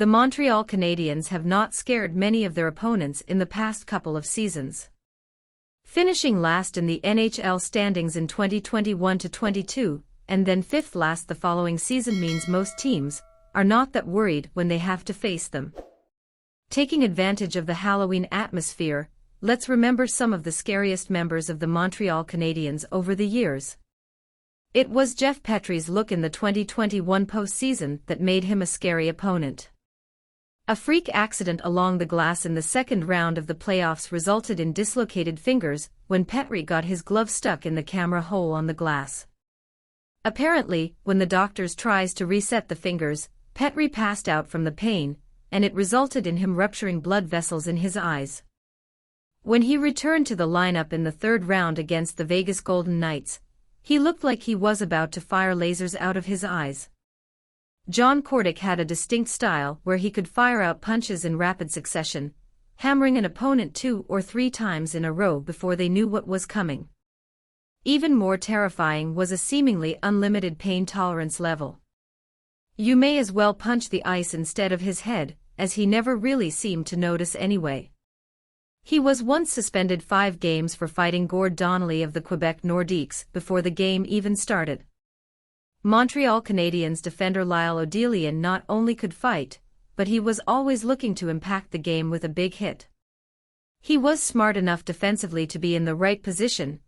The Montreal Canadiens have not scared many of their opponents in the past couple of seasons. Finishing last in the NHL standings in 2021-22, and then fifth last the following season means most teams are not that worried when they have to face them. Taking advantage of the Halloween atmosphere, let's remember some of the scariest members of the Montreal Canadiens over the years. It was Jeff Petry's look in the 2021 postseason that made him a scary opponent. A freak accident along the glass in the second round of the playoffs resulted in dislocated fingers when Petry got his glove stuck in the camera hole on the glass. Apparently, when the doctors tries to reset the fingers, Petry passed out from the pain, and it resulted in him rupturing blood vessels in his eyes. When he returned to the lineup in the third round against the Vegas Golden Knights, he looked like he was about to fire lasers out of his eyes. John Cordic had a distinct style where he could fire out punches in rapid succession, hammering an opponent 2 or 3 times in a row before they knew what was coming. Even more terrifying was a seemingly unlimited pain tolerance level. You may as well punch the ice instead of his head, as he never really seemed to notice anyway. He was once suspended 5 games for fighting Gord Donnelly of the Quebec Nordiques before the game even started. Montreal Canadiens defender Lyle O'Delian not only could fight, but he was always looking to impact the game with a big hit. He was smart enough defensively to be in the right position,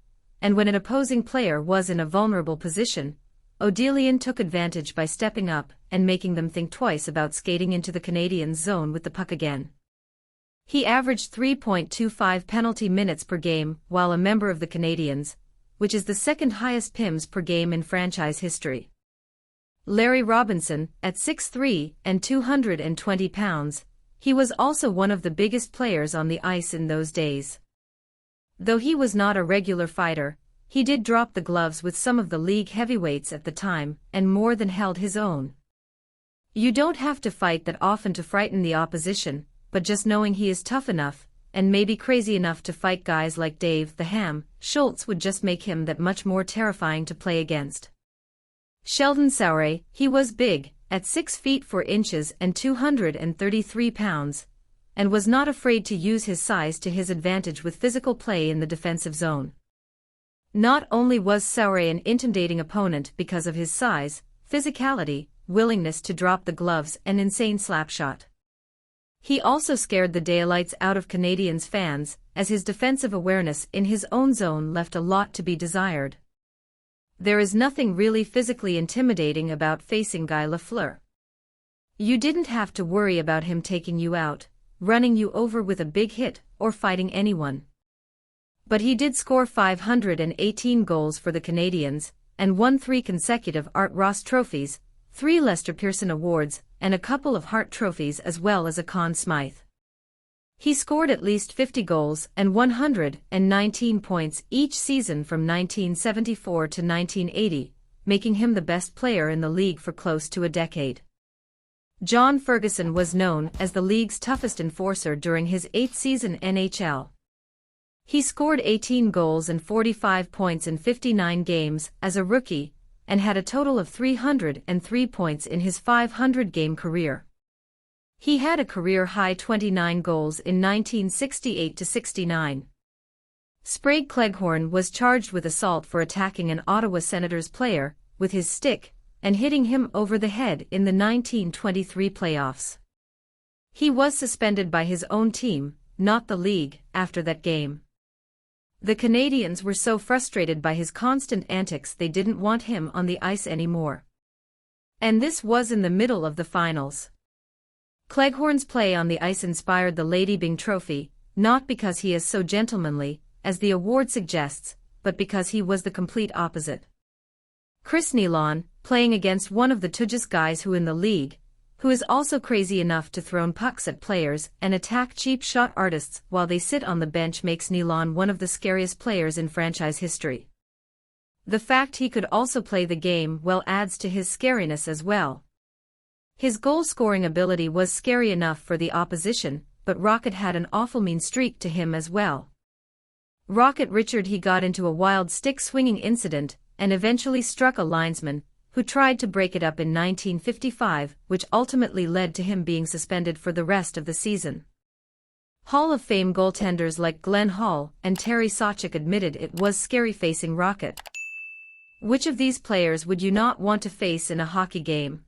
and when an opposing player was in a vulnerable position, O'Delian took advantage by stepping up and making them think twice about skating into the Canadiens' zone with the puck again. He averaged 3.25 penalty minutes per game while a member of the Canadiens, which is the second highest PIMs per game in franchise history. Larry Robinson, at 6'3" and 220 pounds, he was also one of the biggest players on the ice in those days. Though he was not a regular fighter, he did drop the gloves with some of the league heavyweights at the time and more than held his own. You don't have to fight that often to frighten the opposition, but just knowing he is tough enough, and maybe crazy enough to fight guys like Dave the Ham Schultz would just make him that much more terrifying to play against. Sheldon Souray, he was big, at 6 feet 4 inches and 233 pounds, and was not afraid to use his size to his advantage with physical play in the defensive zone. Not only was Souray an intimidating opponent because of his size, physicality, willingness to drop the gloves and insane slapshot. He also scared the daylights out of Canadiens fans, as his defensive awareness in his own zone left a lot to be desired. There is nothing really physically intimidating about facing Guy Lafleur. You didn't have to worry about him taking you out, running you over with a big hit, or fighting anyone. But he did score 518 goals for the Canadiens, and won 3 consecutive Art Ross trophies, 3 Lester Pearson awards, and a couple of Hart trophies as well as a Conn Smythe. He scored at least 50 goals and 119 points each season from 1974 to 1980, making him the best player in the league for close to a decade. John Ferguson was known as the league's toughest enforcer during his 8th season NHL. He scored 18 goals and 45 points in 59 games as a rookie, and had a total of 303 points in his 500-game career. He had a career-high 29 goals in 1968-69. Sprague Cleghorn was charged with assault for attacking an Ottawa Senators player with his stick and hitting him over the head in the 1923 playoffs. He was suspended by his own team, not the league, after that game. The Canadiens were so frustrated by his constant antics they didn't want him on the ice anymore. And this was in the middle of the finals. Cleghorn's play on the ice inspired the Lady Byng Trophy, not because he is so gentlemanly, as the award suggests, but because he was the complete opposite. Chris Nilan, playing against one of the toughest guys who in the league, who is also crazy enough to throw pucks at players and attack cheap shot artists while they sit on the bench, makes Nilan one of the scariest players in franchise history. The fact he could also play the game well adds to his scariness as well. His goal-scoring ability was scary enough for the opposition, but Rocket had an awful mean streak to him as well. Rocket Richard, he got into a wild stick-swinging incident, and eventually struck a linesman, who tried to break it up in 1955, which ultimately led to him being suspended for the rest of the season. Hall of Fame goaltenders like Glenn Hall and Terry Sawchuk admitted it was scary facing Rocket. Which of these players would you not want to face in a hockey game?